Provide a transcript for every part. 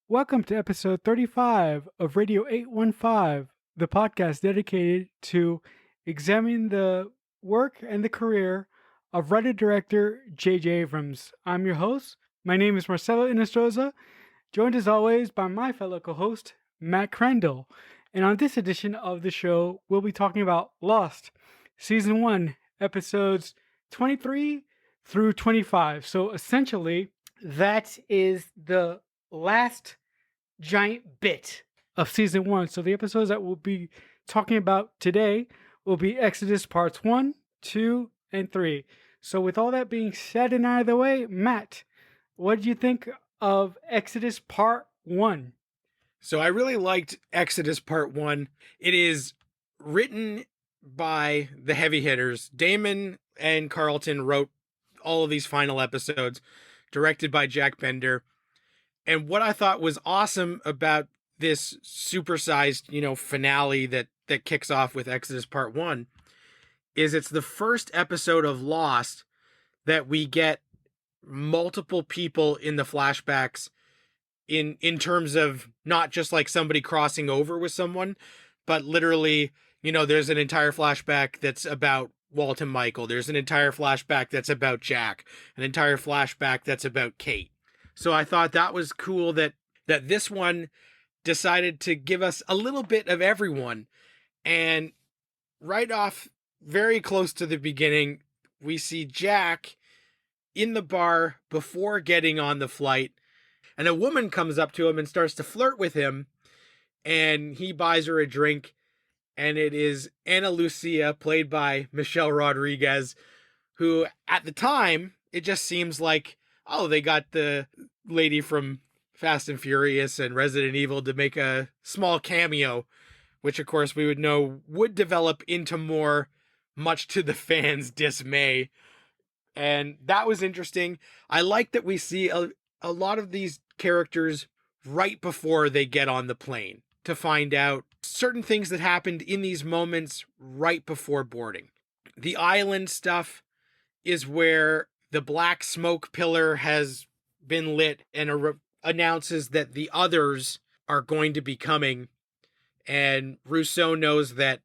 Welcome to episode 35 of Radio 815, the podcast dedicated to examining the work and the career of writer director J.J. Abrams. I'm your host. My name is Marcelo Inestroza, joined as always by my fellow co host, Matt Crandall. And on this edition of the show, we'll be talking about Lost, Season 1, episodes 23 through 25. So essentially, that is the last giant bit of season 1. So the episodes that we'll be talking about today will be Exodus parts 1, 2, and 3. So with all that being said and out of the way, Matt, what did you think of Exodus part 1? So I really liked Exodus Part 1. It is written by the heavy hitters. Damon and Carlton wrote all of these final episodes, directed by Jack Bender. And what I thought was awesome about this supersized, finale that kicks off with Exodus Part 1 is it's the first episode of Lost that we get multiple people in the flashbacks in terms of not just like somebody crossing over with someone, but literally, there's an entire flashback that's about Walt and Michael. There's an entire flashback that's about Jack, an entire flashback that's about Kate. So I thought that was cool that this one decided to give us a little bit of everyone. And right off, very close to the beginning, we see Jack in the bar before getting on the flight. And a woman comes up to him and starts to flirt with him. And he buys her a drink. And it is Ana Lucia, played by Michelle Rodriguez, who at the time, it just seems like, oh, they got the lady from Fast and Furious and Resident Evil to make a small cameo, which of course we would know would develop into more, much to the fans' dismay. And that was interesting. I like that we see a lot of these characters right before they get on the plane to find out certain things that happened in these moments right before boarding. The island stuff is where the black smoke pillar has been lit and announces that the others are going to be coming. And Rousseau knows that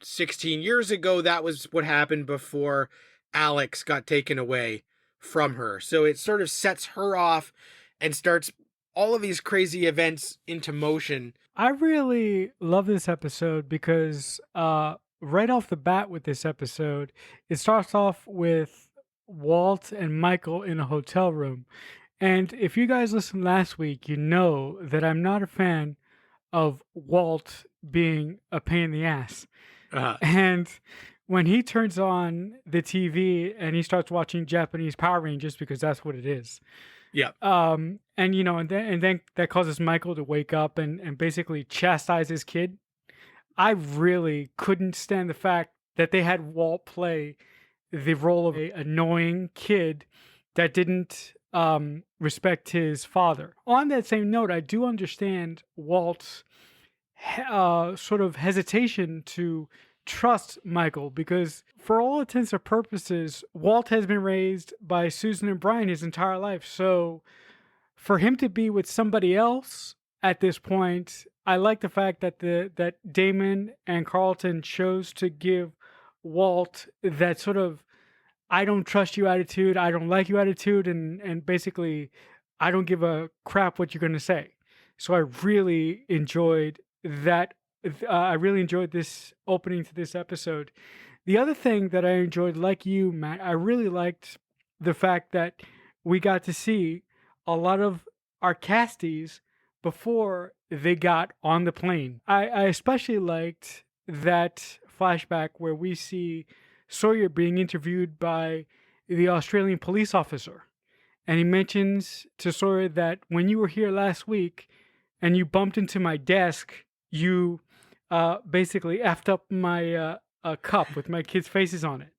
16 years ago, that was what happened before Alex got taken away from her. So it sort of sets her off and starts all of these crazy events into motion. I really love this episode because right off the bat with this episode, it starts off with Walt and Michael in a hotel room. And if you guys listened last week, you know that I'm not a fan of Walt being a pain in the ass. Uh-huh. And when he turns on the TV and he starts watching Japanese Power Rangers, because that's what it is. Yeah. And then that causes Michael to wake up and basically chastise his kid. I really couldn't stand the fact that they had Walt play the role of an annoying kid that didn't respect his father. On that same note, I do understand Walt's sort of hesitation to trust Michael because for all intents and purposes, Walt has been raised by Susan and Brian his entire life. So for him to be with somebody else at this point, I like the fact that that Damon and Carlton chose to give Walt that sort of I don't trust you attitude, I don't like you attitude, and basically I don't give a crap what you're gonna say. So I really enjoyed that. I really enjoyed this opening to this episode. The other thing that I enjoyed, like you, Matt, I really liked the fact that we got to see a lot of our casties before they got on the plane. I especially liked that flashback where we see Sawyer being interviewed by the Australian police officer. And he mentions to Sawyer that when you were here last week and you bumped into my desk, you basically effed up my cup with my kids' faces on it.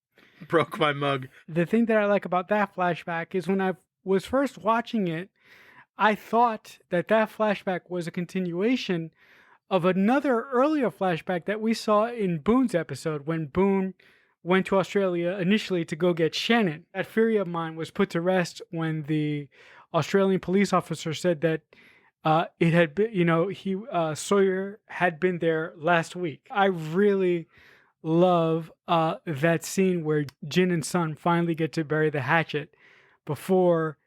Broke my mug. The thing that I like about that flashback is when I was first watching it, I thought that flashback was a continuation of another earlier flashback that we saw in Boone's episode when Boone went to Australia initially to go get Shannon. That theory of mine was put to rest when the Australian police officer said that it had been, he Sawyer had been there last week. I really love that scene where Jin and Sun finally get to bury the hatchet before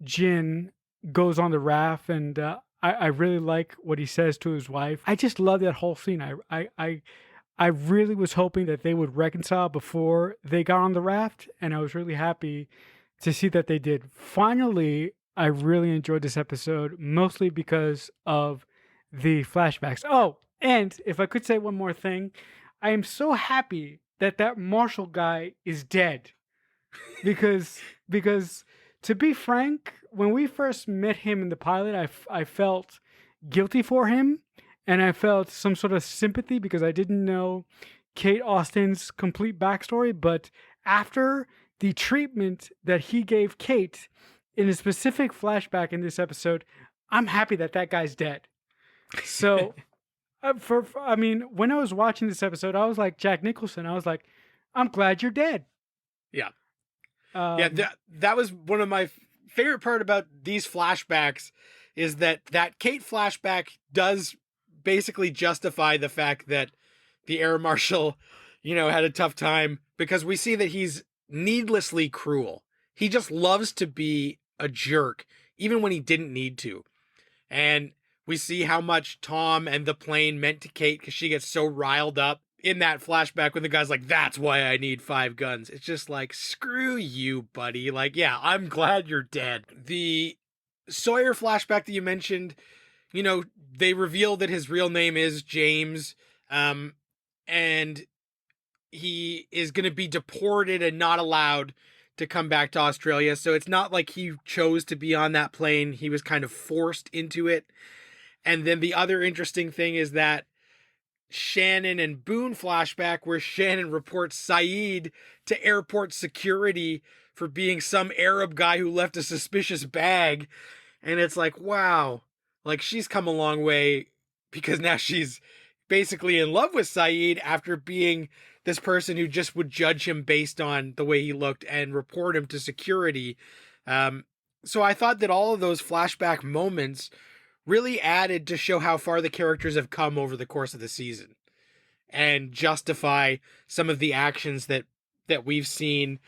Jin goes on the raft, and I really like what he says to his wife. I just love that whole scene. I really was hoping that they would reconcile before they got on the raft, and I was really happy to see that they did. Finally, I really enjoyed this episode, mostly because of the flashbacks. Oh, and if I could say one more thing, I am so happy that that Marshall guy is dead, because to be frank, when we first met him in the pilot, I felt guilty for him, and I felt some sort of sympathy because I didn't know Kate Austin's complete backstory. But after the treatment that he gave Kate in a specific flashback in this episode, I'm happy that that guy's dead. So, I mean, when I was watching this episode, I was like Jack Nicholson. I was like, I'm glad you're dead. Yeah. Um, Yeah, that was one of my favorite part about these flashbacks is that Kate flashback does basically justify the fact that the air marshal, had a tough time, because we see that he's needlessly cruel. He just loves to be a jerk, even when he didn't need to. And we see how much Tom and the plane meant to Kate because she gets so riled up in that flashback when the guy's like, that's why I need 5 guns. It's just like, screw you, buddy. Like, yeah, I'm glad you're dead. The Sawyer flashback that you mentioned, they reveal that his real name is James, and he is going to be deported and not allowed to come back to Australia. So it's not like he chose to be on that plane. He was kind of forced into it. And then the other interesting thing is that Shannon and Boone flashback where Shannon reports Saeed to airport security for being some Arab guy who left a suspicious bag. And it's like, wow, like she's come a long way because now she's basically in love with Saeed after being this person who just would judge him based on the way he looked and report him to security. So I thought that all of those flashback moments really added to show how far the characters have come over the course of the season and justify some of the actions that we've seen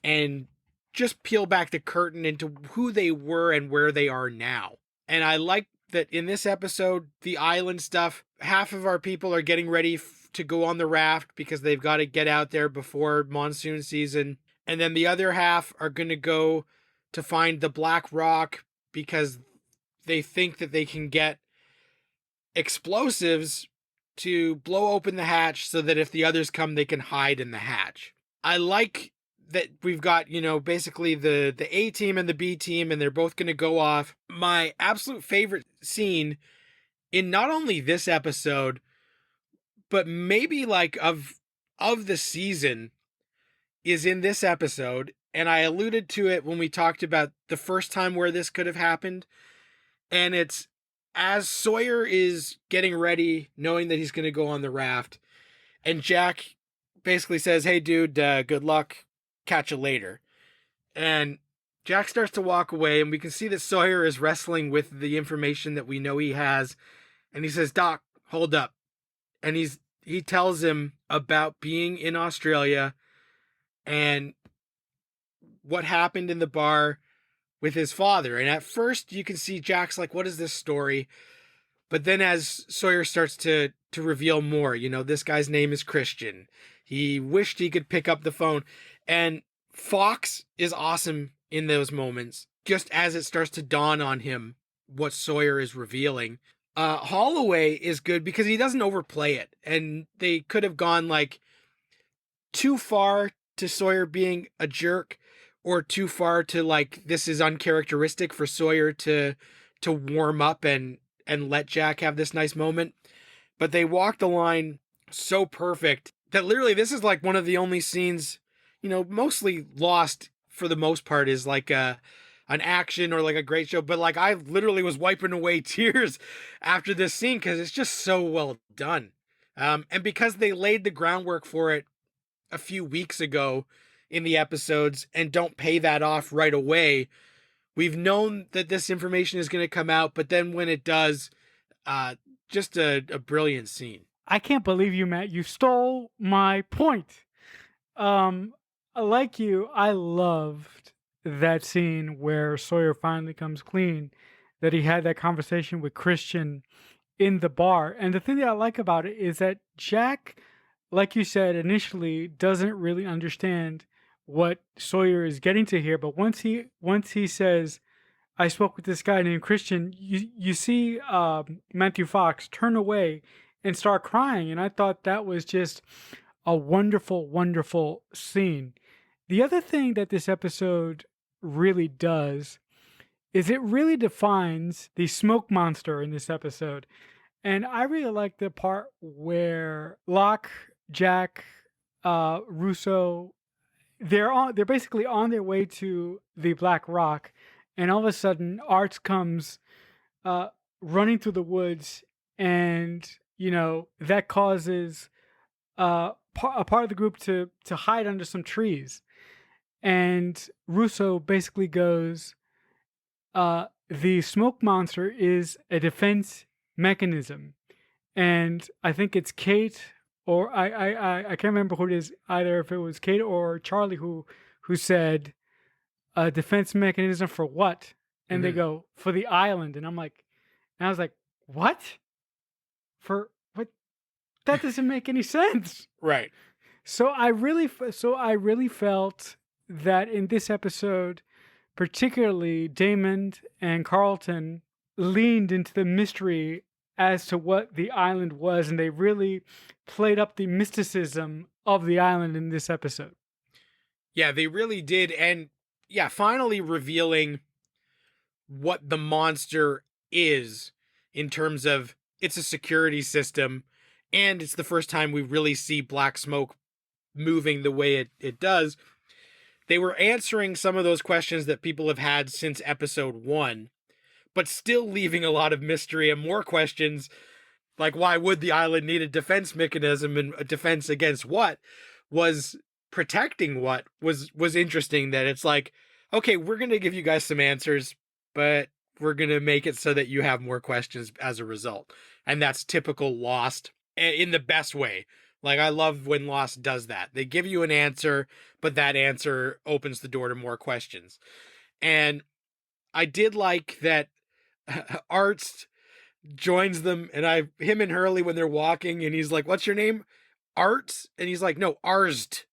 and just peel back the curtain into who they were and where they are now. And I like that in this episode, the island stuff, half of our people are getting ready to go on the raft because they've got to get out there before monsoon season. And then the other half are going to go to find the Black Rock because they think that they can get explosives to blow open the hatch so that if the others come, they can hide in the hatch. I like that we've got, basically the A team and the B team, and they're both going to go off. My absolute favorite scene in not only this episode, but maybe like of the season is in this episode. And I alluded to it when we talked about the first time where this could have happened. And it's as Sawyer is getting ready, knowing that he's going to go on the raft, and Jack basically says, hey, dude, good luck. Catch you later. And Jack starts to walk away, and we can see that Sawyer is wrestling with the information that we know he has. And he says, Doc, hold up. And he tells him about being in Australia and what happened in the bar with his father. And at first you can see Jack's like, what is this story? But then as Sawyer starts to reveal more, this guy's name is Christian. He wished he could pick up the phone. And Fox is awesome in those moments, just as it starts to dawn on him what Sawyer is revealing. Holloway is good because he doesn't overplay it. And they could have gone like too far to Sawyer being a jerk, or too far to like, this is uncharacteristic for Sawyer to warm up and let Jack have this nice moment. But they walked the line so perfect that literally this is like one of the only scenes, mostly Lost for the most part is like an action or like a great show. But like I literally was wiping away tears after this scene because it's just so well done. And because they laid the groundwork for it a few weeks ago in the episodes and don't pay that off right away, We've known that this information is going to come out, but then when it does, just a brilliant scene. I can't believe you, Matt. You stole my point. Um, like you, I loved that scene where Sawyer finally comes clean, that he had that conversation with Christian in the bar. And the thing that I like about it is that Jack, like you said initially, doesn't really understand what Sawyer is getting to here. But once he says, "I spoke with this guy named Christian," you see Matthew Fox turn away and start crying, and I thought that was just a wonderful, wonderful scene. The other thing that this episode really does is it really defines the smoke monster in this episode. And I really like the part where Locke, Jack, Russo, they're basically on their way to the Black Rock, and all of a sudden Arts comes uh, running through the woods, and that causes a part of the group to hide under some trees. And Russo basically goes, "The smoke monster is a defense mechanism," and I think it's Kate, or I can't remember who it is either. If it was Kate or Charlie who said, "A defense mechanism for what?" And they Mhm. go, "For the island," and I was like, "What? For what? That doesn't make any sense." Right. So I really felt that in this episode, particularly Damon and Carlton leaned into the mystery as to what the island was, and they really played up the mysticism of the island in this episode. Yeah, they really did. And yeah, finally revealing what the monster is in terms of it's a security system. And it's the first time we really see black smoke moving the way it does. They were answering some of those questions that people have had since episode 1, but still leaving a lot of mystery and more questions, like why would the island need a defense mechanism, and a defense against what? Was protecting what? Was interesting, that it's like, okay, we're going to give you guys some answers, but we're going to make it so that you have more questions as a result. And that's typical Lost in the best way. Like, I love when Lost does that. They give you an answer, but that answer opens the door to more questions. And I did like that Arts joins them, and him and Hurley, when they're walking, and he's like, "What's your name?" "Arts." And he's like, "No, Arsed."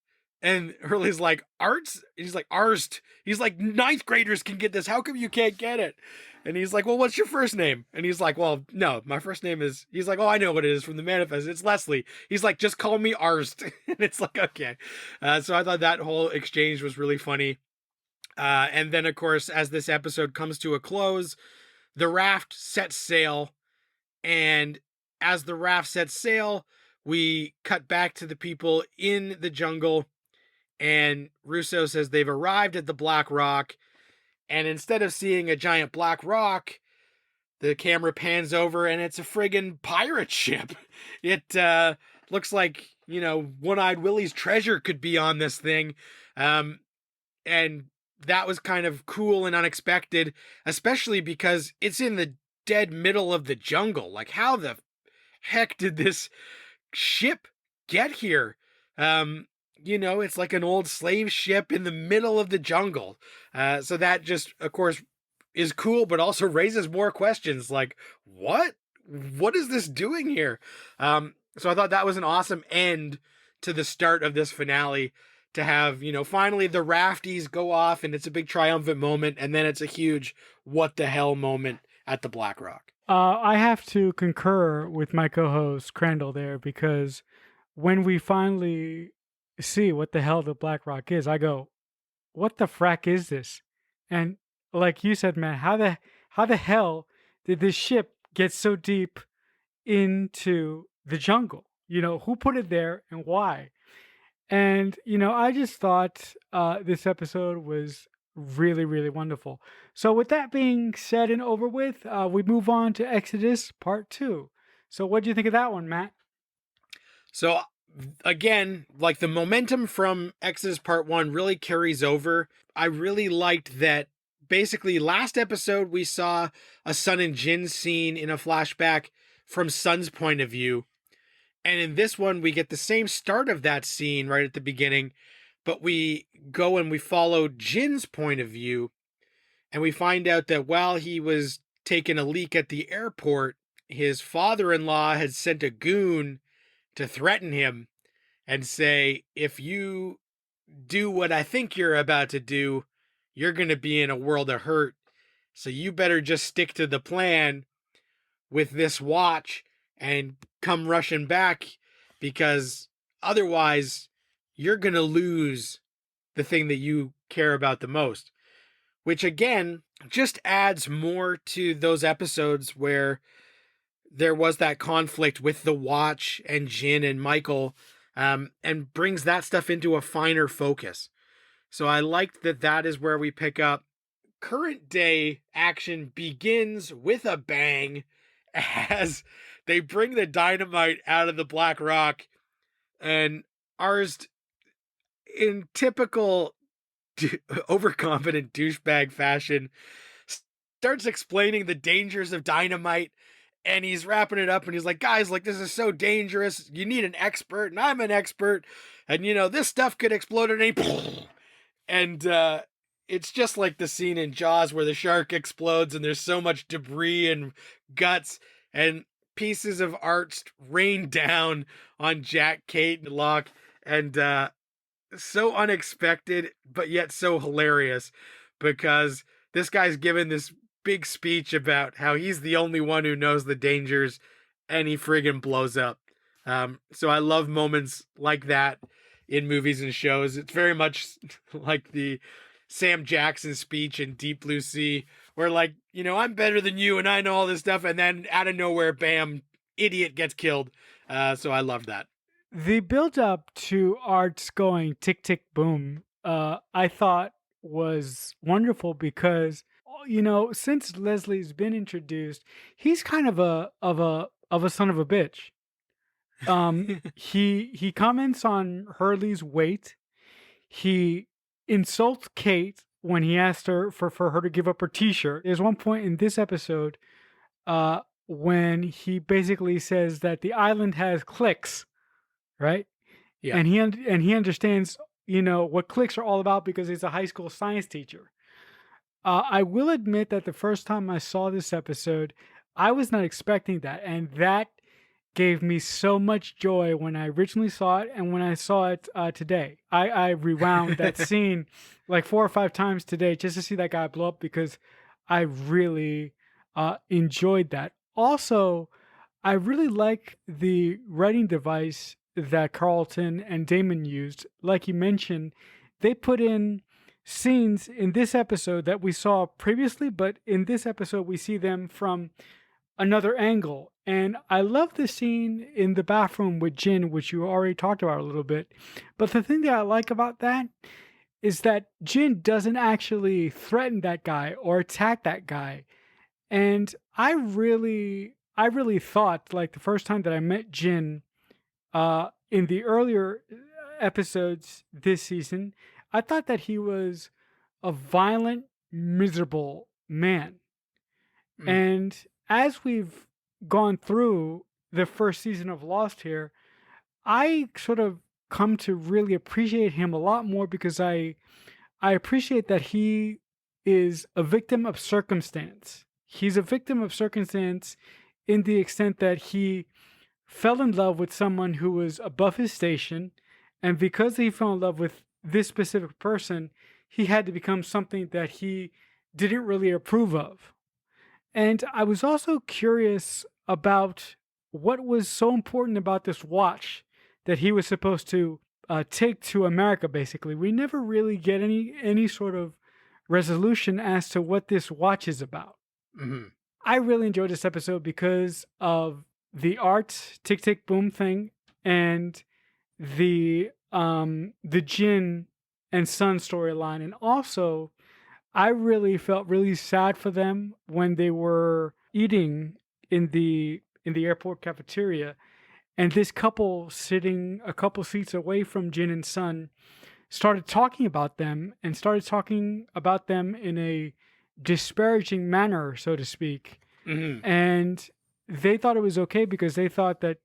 And Hurley's like, "Arts?" And he's like, "Arsed." He's like, "Ninth graders can get this. How come you can't get it?" And he's like, "Well, what's your first name?" And he's like, "Well, no, my first name is," he's like, "Oh, I know what it is from the manifest. It's Leslie." He's like, "Just call me Arsed." And it's like, okay. So I thought that whole exchange was really funny. And then, of course, as this episode comes to a close, the raft sets sail. And as the raft sets sail, we cut back to the people in the jungle. And Russo says they've arrived at the Black Rock. And instead of seeing a giant black rock, the camera pans over and it's a friggin' pirate ship. It looks like, One-Eyed Willie's treasure could be on this thing. And that was kind of cool and unexpected, especially because it's in the dead middle of the jungle. Like, how the heck did this ship get here? It's like an old slave ship in the middle of the jungle. So that just, of course, is cool, but also raises more questions. Like, what is this doing here? So I thought that was an awesome end to the start of this finale, to have, finally the rafties go off and it's a big triumphant moment. And then it's a huge what the hell moment at the Black Rock. I have to concur with my co-host Crandall there, because when we finally see what the hell the Black Rock is, I go, "What the frack is this?" And like you said, man, how the hell did this ship get so deep into the jungle? Who put it there and why? And I just thought this episode was really, really wonderful. So with that being said and over with, we move on to Exodus Part 2. So what do you think of that one, Matt? So again, like, the momentum from Exodus Part 1 really carries over. I really liked that basically, last episode we saw a Sun and Jin scene in a flashback from Sun's point of view. And in this one, we get the same start of that scene right at the beginning, but we go and we follow Jin's point of view, and we find out that while he was taking a leak at the airport, his father-in-law had sent a goon to threaten him and say, if you do what I think you're about to do, you're going to be in a world of hurt. So you better just stick to the plan with this watch and come rushing back, because otherwise you're going to lose the thing that you care about the most. Which again, just adds more to those episodes where there was that conflict with the watch and Jin and Michael, and brings that stuff into a finer focus. So I liked that that is where we pick up. Current day action begins with a bang as they bring the dynamite out of the Black Rock, and Arsd, in typical overconfident douchebag fashion, starts explaining the dangers of dynamite, and he's wrapping it up and he's like, guys, like, this is so dangerous, you need an expert, and I'm an expert, and you know, this stuff could explode at any and it's just like the scene in Jaws where the shark explodes and there's so much debris and guts and pieces of art rain down on Jack, Kate, and Locke, and so unexpected but yet so hilarious, because this guy's given this big speech about how he's the only one who knows the dangers, and he friggin' blows up. So I love moments like that in movies and shows. It's very much like the Sam Jackson speech in Deep Blue Sea, where, like, you know, I'm better than you and I know all this stuff, and then out of nowhere, bam, idiot gets killed. So I love that. The build up to Art's going tick tick boom, I thought was wonderful because, you know, since Leslie's been introduced, he's kind of a son of a bitch. He comments on Hurley's weight. He insults Kate when he asked her for her to give up her T-shirt. There's one point in this episode, when he basically says that the island has cliques, right? Yeah. And he understands, you know, what cliques are all about because he's a high school science teacher. I will admit that the first time I saw this episode, I was not expecting that, and that gave me so much joy when I originally saw it and when I saw it today. I rewound that scene like 4 or 5 times today just to see that guy blow up, because I really enjoyed that. Also, I really like the writing device that Carlton and Damon used. Like you mentioned, they put in scenes in this episode that we saw previously, but in this episode we see them from another angle. And I love the scene in the bathroom with Jin, which you already talked about a little bit. But the thing that I like about that is that Jin doesn't actually threaten that guy or attack that guy. And I really thought, like, the first time that I met Jin in the earlier episodes this season, I thought that he was a violent, miserable man. And as we've gone through the first season of Lost here, I sort of come to really appreciate him a lot more, because I appreciate that he is a victim of circumstance. He's a victim of circumstance in the extent that he fell in love with someone who was above his station, and because he fell in love with this specific person, he had to become something that he didn't really approve of. And I was also curious about what was so important about this watch that he was supposed to take to America, basically. We never really get any sort of resolution as to what this watch is about. Mm-hmm. I really enjoyed this episode because of the art tick tick boom thing and the Jin and Sun storyline, and also I really felt really sad for them when they were eating in the airport cafeteria, and this couple sitting a couple seats away from Jin and Sun started talking about them in a disparaging manner, so to speak. Hmm. And they thought it was okay because they thought that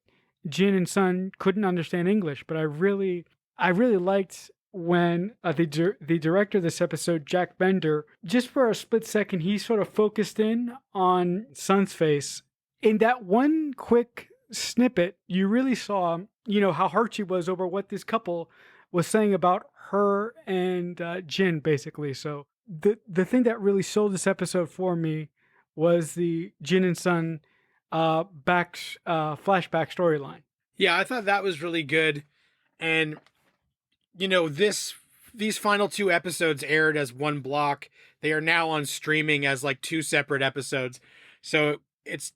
Jin and Sun couldn't understand English. But I really liked when the director of this episode, Jack Bender, just for a split second, he sort of focused in on Sun's face. In that one quick snippet, you really saw, how hurt she was over what this couple was saying about her and Jin, basically. So the thing that really sold this episode for me was the Jin and Sun flashback storyline. Yeah, I thought that was really good. And these final two episodes aired as one block. They are now on streaming as like two separate episodes. So it's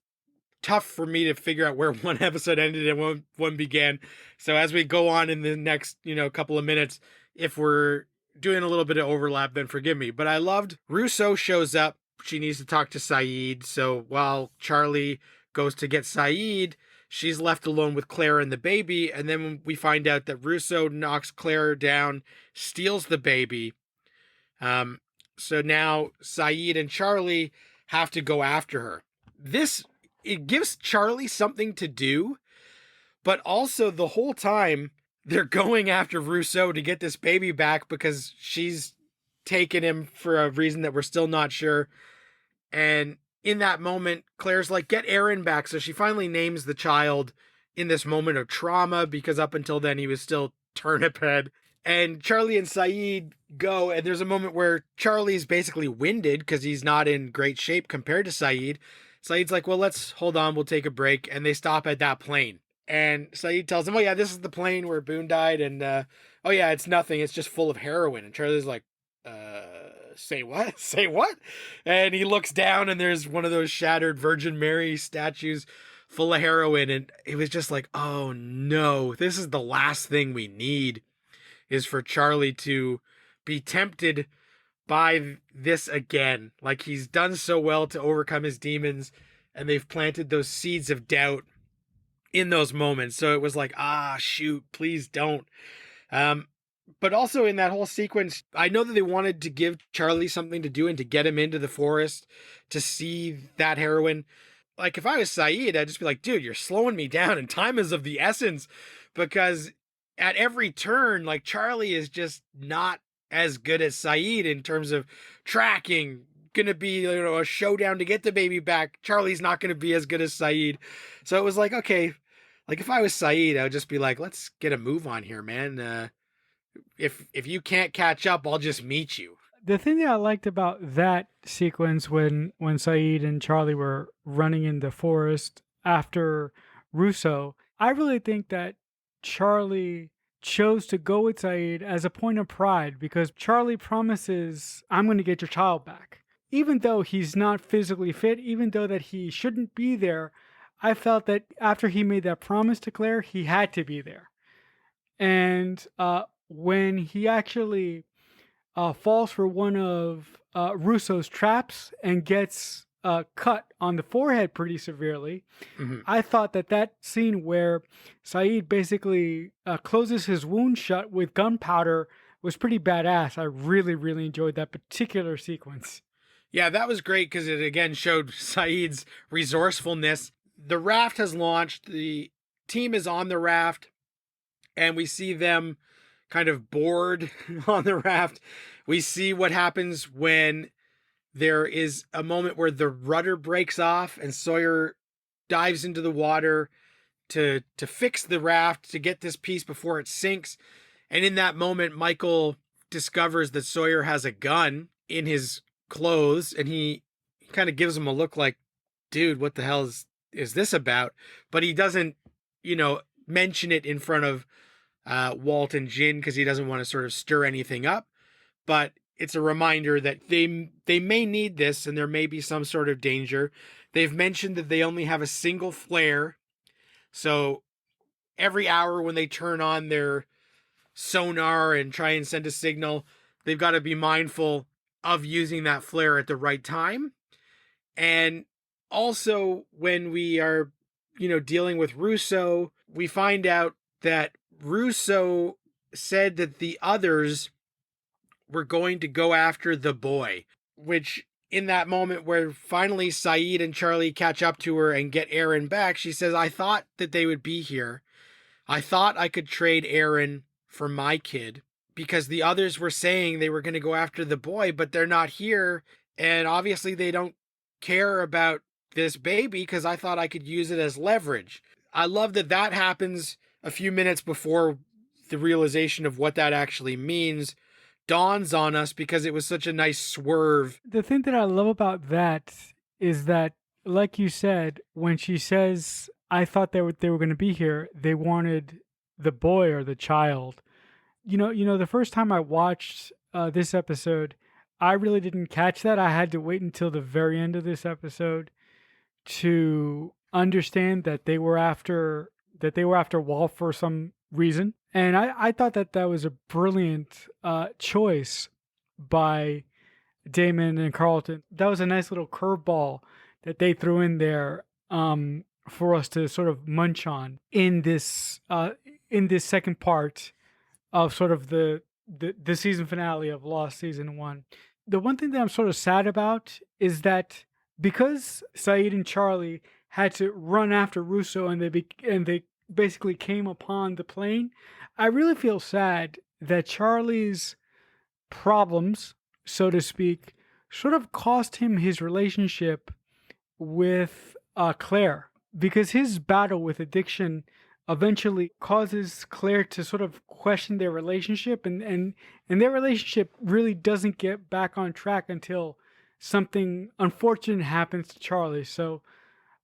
tough for me to figure out where one episode ended and one began. So as we go on in the next, couple of minutes, if we're doing a little bit of overlap, then forgive me. But I loved Russo shows up. She needs to talk to Sayid. So while Charlie goes to get Sayid, she's left alone with Claire and the baby. And then we find out that Russo knocks Claire down, steals the baby. So now Sayid and Charlie have to go after her. It gives Charlie something to do, but also the whole time they're going after Russo to get this baby back because she's taken him for a reason that we're still not sure. And in that moment, Claire's like, get Aaron back. So she finally names the child in this moment of trauma because up until then he was still turnip head. And Charlie and Sayid go, and there's a moment where Charlie's basically winded because he's not in great shape compared to Sayid. Saeed's like, well, let's hold on. We'll take a break. And they stop at that plane. And Sayid tells him, oh, yeah, this is the plane where Boone died. And, oh, yeah, it's nothing. It's just full of heroin. And Charlie's like, say what? Say what? And he looks down and there's one of those shattered Virgin Mary statues full of heroin. And it was just like, oh, no, this is the last thing we need is for Charlie to be tempted by this again. Like he's done so well to overcome his demons and they've planted those seeds of doubt in those moments. So it was like, shoot, please don't. But also in that whole sequence, I know that they wanted to give Charlie something to do and to get him into the forest to see that heroin. Like if I was Sayid, I'd just be like, dude, you're slowing me down and time is of the essence because at every turn, like Charlie is just not as good as Sayid in terms of tracking. Gonna be a showdown to get the baby back. Charlie's not gonna be as good as Sayid. So it was like, okay, like if I was Sayid, I would just be like, let's get a move on here, man. If you can't catch up, I'll just meet you. The thing that I liked about that sequence when Sayid and Charlie were running in the forest after Russo, I really think that Charlie chose to go with Sayid as a point of pride because Charlie promises, I'm going to get your child back. Even though he's not physically fit, even though that he shouldn't be there, I felt that after he made that promise to Claire, he had to be there. And when he actually falls for one of Russo's traps and gets cut on the forehead pretty severely. Mm-hmm. I thought that scene where Sayid basically closes his wound shut with gunpowder was pretty badass. I really, really enjoyed that particular sequence. Yeah, that was great because it again showed Sayid's resourcefulness. The raft has launched. The team is on the raft, and we see them kind of bored on the raft. We see what happens when there is a moment where the rudder breaks off and Sawyer dives into the water to fix the raft to get this piece before it sinks. And in that moment, Michael discovers that Sawyer has a gun in his clothes and he kind of gives him a look like, dude, what the hell is this about? But he doesn't, mention it in front of Walt and Jin because he doesn't want to sort of stir anything up. But it's a reminder that they may need this and there may be some sort of danger. They've mentioned that they only have a single flare. So every hour when they turn on their sonar and try and send a signal, they've got to be mindful of using that flare at the right time. And also when we are, dealing with Russo, we find out that Russo said that the others were going to go after the boy, which in that moment where finally Saeed and Charlie catch up to her and get Aaron back, she says, I thought that they would be here. I thought I could trade Aaron for my kid because the others were saying they were going to go after the boy, but they're not here. And obviously they don't care about this baby because I thought I could use it as leverage. I love that that happens a few minutes before the realization of what that actually means dawns on us because it was such a nice swerve. The thing that I love about that is that, like you said, when she says, "I thought they were going to be here," they wanted the boy or the child. The first time I watched this episode, I really didn't catch that. I had to wait until the very end of this episode to understand that they were after Walt for some reason. And I thought that that was a brilliant choice by Damon and Carlton. That was a nice little curveball that they threw in there for us to sort of munch on in this second part of sort of the season finale of Lost season 1. The one thing that I'm sort of sad about is that because Saeed and Charlie had to run after Russo and they basically came upon the plane, I really feel sad that Charlie's problems, so to speak, sort of cost him his relationship with Claire, because his battle with addiction eventually causes Claire to sort of question their relationship, and their relationship really doesn't get back on track until something unfortunate happens to Charlie. So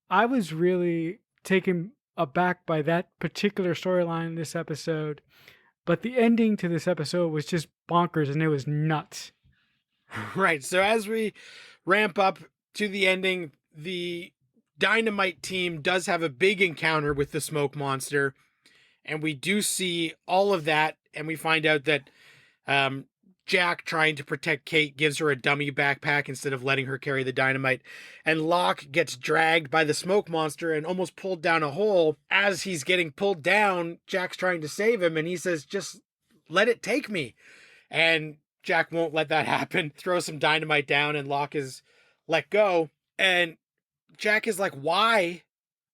I was really taken aback by that particular storyline in this episode, but the ending to this episode was just bonkers and it was nuts. Right. So as we ramp up to the ending, the Dynamite team does have a big encounter with the smoke monster, and we do see all of that, and we find out that Jack, trying to protect Kate, gives her a dummy backpack instead of letting her carry the dynamite, and Locke gets dragged by the smoke monster and almost pulled down a hole. As he's getting pulled down, Jack's trying to save him, and he says, just let it take me. And Jack won't let that happen, throws some dynamite down, and Locke is let go. And Jack is like, why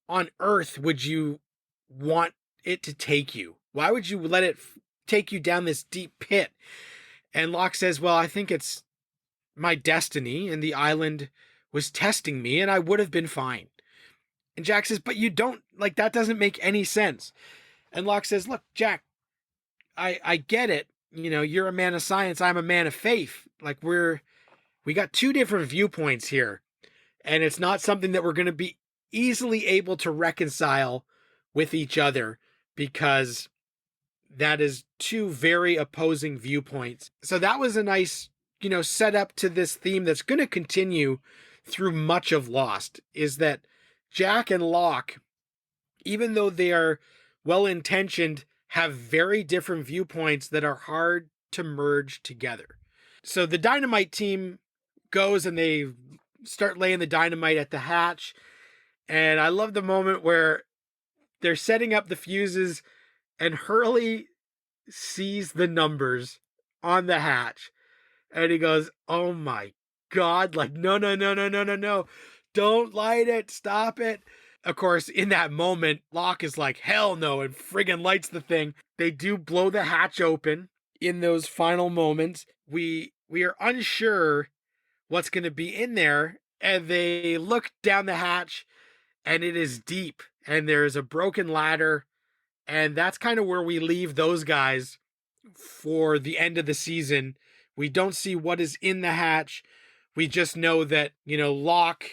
on earth would you want it to take you? Why would you let it take you down this deep pit? And Locke says, well, I think it's my destiny, and the island was testing me, and I would have been fine. And Jack says, but you don't, like, that doesn't make any sense. And Locke says, look, Jack, I get it. You're a man of science. I'm a man of faith. Like, we got two different viewpoints here. And it's not something that we're going to be easily able to reconcile with each other, because that is two very opposing viewpoints. So that was a nice, setup to this theme that's going to continue through much of Lost, is that Jack and Locke, even though they are well-intentioned, have very different viewpoints that are hard to merge together. So the Dynamite team goes and they start laying the dynamite at the hatch. And I love the moment where they're setting up the fuses and Hurley sees the numbers on the hatch. And he goes, oh my God, like, no. Don't light it. Stop it. Of course, in that moment, Locke is like, hell no, and friggin' lights the thing. They do blow the hatch open in those final moments. We are unsure what's going to be in there, and they look down the hatch, and it is deep, and there's a broken ladder, and that's kind of where we leave those guys for the end of the season. We don't see what is in the hatch. We just know that, Locke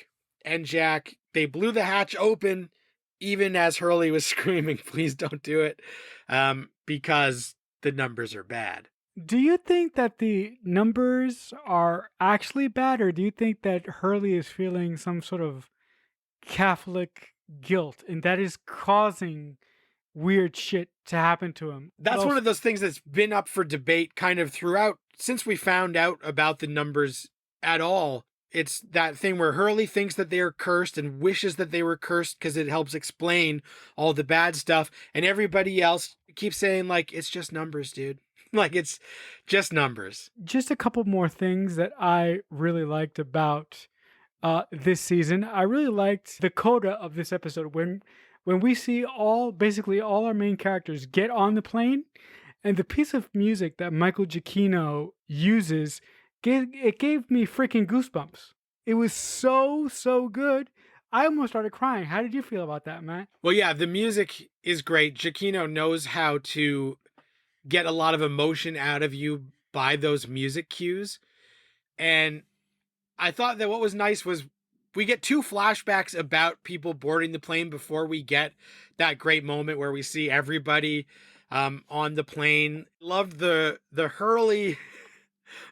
and Jack, they blew the hatch open, even as Hurley was screaming, please don't do it, because the numbers are bad. Do you think that the numbers are actually bad, or do you think that Hurley is feeling some sort of Catholic guilt and that is causing weird shit to happen to him? That's one of those things that's been up for debate kind of throughout since we found out about the numbers at all. It's that thing where Hurley thinks that they are cursed and wishes that they were cursed because it helps explain all the bad stuff. And everybody else keeps saying, like, it's just numbers, dude. Like it's just numbers. Just a couple more things that I really liked about this season. I really liked the coda of this episode when we see basically all our main characters get on the plane, and the piece of music that Michael Giacchino uses gave me freaking goosebumps. It was so good. I almost started crying. How did you feel about that, Matt? Well, yeah, the music is great. Giacchino knows how to get a lot of emotion out of you by those music cues. And I thought that what was nice was we get two flashbacks about people boarding the plane before we get that great moment where we see everybody on the plane. Loved the Hurley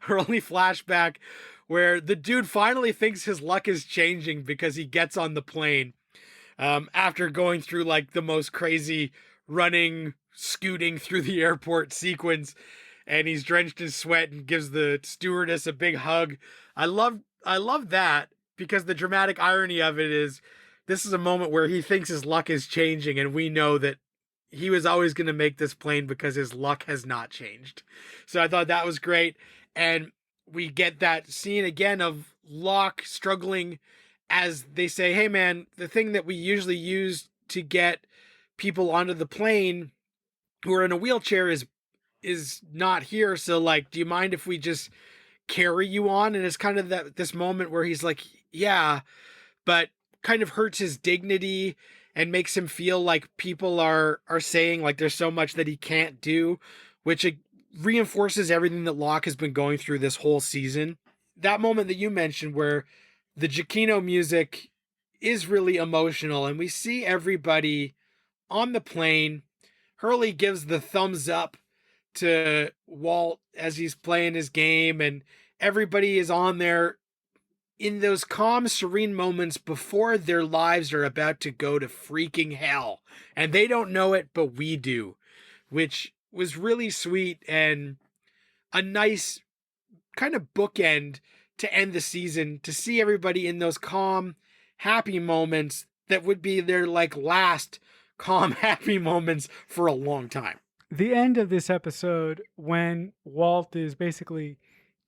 Hurley flashback where the dude finally thinks his luck is changing because he gets on the plane after going through like the most crazy running, scooting through the airport sequence, and he's drenched in sweat and gives the stewardess a big hug. I love that because the dramatic irony of it is this is a moment where he thinks his luck is changing, and we know that he was always going to make this plane because his luck has not changed. So I thought that was great. And we get that scene again of Locke struggling as they say, hey man, the thing that we usually use to get people onto the plane who are in a wheelchair is not here. So like, do you mind if we just carry you on? And it's kind of this moment where he's like, yeah, but kind of hurts his dignity and makes him feel like people are saying like there's so much that he can't do, which it reinforces everything that Locke has been going through this whole season. That moment that you mentioned where the Giacchino music is really emotional and we see everybody on the plane. Hurley gives the thumbs up to Walt as he's playing his game, and everybody is on there in those calm, serene moments before their lives are about to go to freaking hell. And they don't know it, but we do, which was really sweet and a nice kind of bookend to end the season, to see everybody in those calm, happy moments that would be their like last calm, happy moments for a long time. The end of this episode, when Walt is basically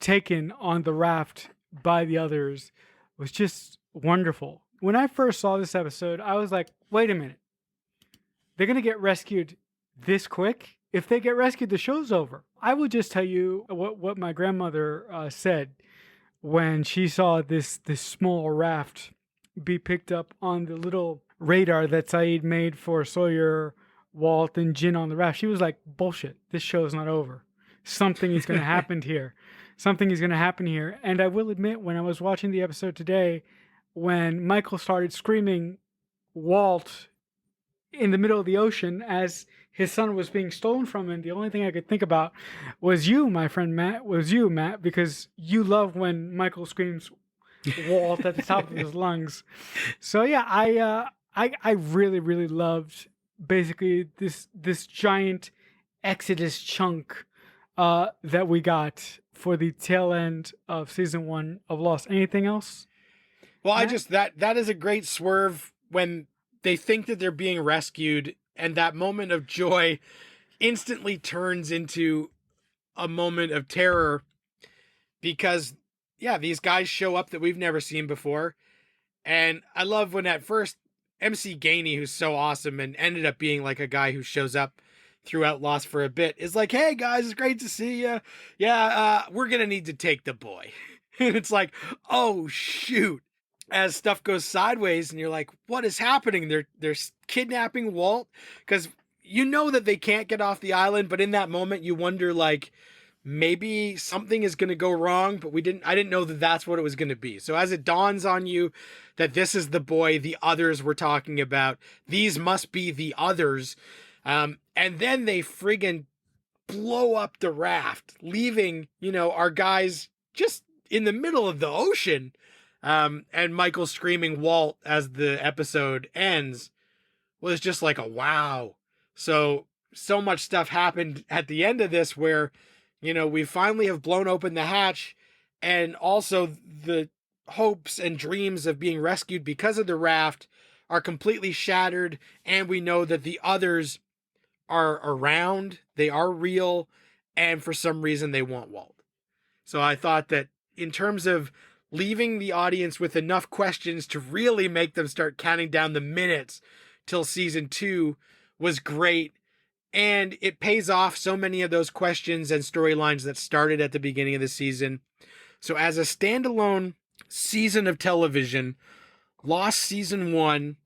taken on the raft by the others, was just wonderful. When I first saw this episode, I was like, wait a minute. They're going to get rescued this quick? If they get rescued, the show's over. I will just tell you what my grandmother said when she saw this small raft be picked up on the little radar that Saeed made for Sawyer, Walt, and Jin on the raft. She was like, bullshit, this show's not over. Something is going to happen here. Something is going to happen here. And I will admit, when I was watching the episode today, when Michael started screaming Walt in the middle of the ocean as his son was being stolen from him, the only thing I could think about was you, my friend Matt, because you love when Michael screams Walt at the top of his lungs. So yeah, I really, really loved basically this giant Exodus chunk that we got for the tail end of season 1 of Lost. Anything else? Well, that is a great swerve when they think that they're being rescued, and that moment of joy instantly turns into a moment of terror because, yeah, these guys show up that we've never seen before. And I love when at first MC Gainey, who's so awesome and ended up being like a guy who shows up throughout Lost for a bit, is like, hey guys, it's great to see you. Yeah, we're going to need to take the boy. And it's like, oh shoot. As stuff goes sideways and you're like, what is happening? They're kidnapping Walt, because you know that they can't get off the island, but in that moment you wonder like maybe something is going to go wrong, but I didn't know that that's what it was going to be. So as it dawns on you that this is the boy the others were talking about, these must be the others. And then they friggin' blow up the raft, leaving, our guys just in the middle of the ocean. And Michael screaming Walt as the episode ends was just like a wow. So much stuff happened at the end of this where, we finally have blown open the hatch, and also the hopes and dreams of being rescued because of the raft are completely shattered. And we know that the others are around, they are real, and for some reason they want Walt. So I thought that in terms of leaving the audience with enough questions to really make them start counting down the minutes till season 2 was great. And it pays off so many of those questions and storylines that started at the beginning of the season. So as a standalone season of television, Lost season 1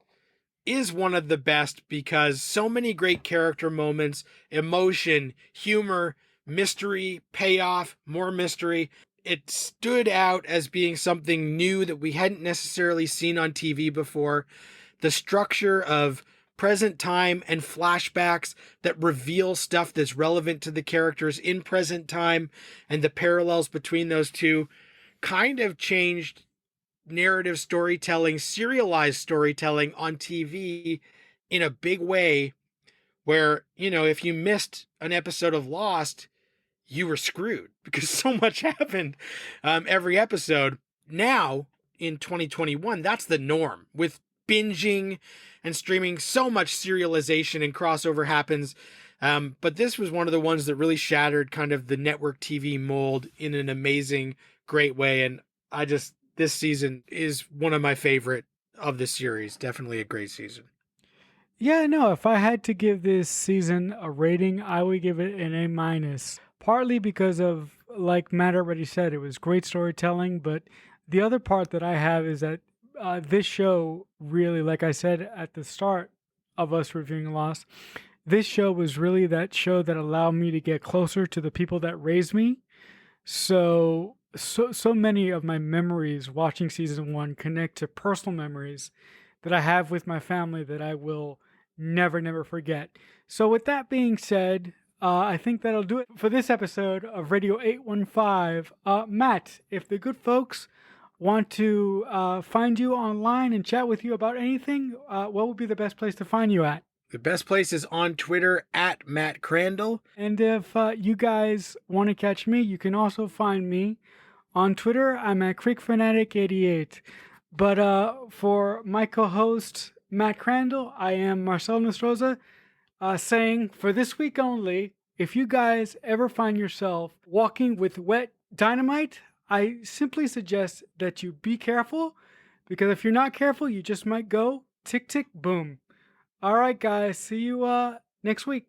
is one of the best because so many great character moments, emotion, humor, mystery, payoff, more mystery. It stood out as being something new that we hadn't necessarily seen on TV before. The structure of present time and flashbacks that reveal stuff that's relevant to the characters in present time and the parallels between those two kind of changed narrative storytelling, serialized storytelling on TV in a big way where, if you missed an episode of Lost, you were screwed because so much happened every episode. Now, in 2021, that's the norm. With binging and streaming, so much serialization and crossover happens. But this was one of the ones that really shattered kind of the network TV mold in an amazing, great way. And this season is one of my favorite of the series. Definitely a great season. Yeah, no, if I had to give this season a rating, I would give it an A minus. Partly because of, like Matt already said, it was great storytelling. But the other part that I have is that this show really, like I said at the start of us reviewing Lost, this show was really that show that allowed me to get closer to the people that raised me. So many of my memories watching season 1 connect to personal memories that I have with my family that I will never forget. So with that being said, I think that'll do it for this episode of Radio 815. Matt, if the good folks want to find you online and chat with you about anything, what would be the best place to find you at? The best place is on Twitter at Matt Crandall. And if you guys want to catch me, you can also find me on Twitter. I'm at CreekFanatic88. But for my co-host, Matt Crandall, I am Marcel Nostroza, saying for this week only, if you guys ever find yourself walking with wet dynamite, I simply suggest that you be careful, because if you're not careful, you just might go tick, tick, boom. All right, guys. See you next week.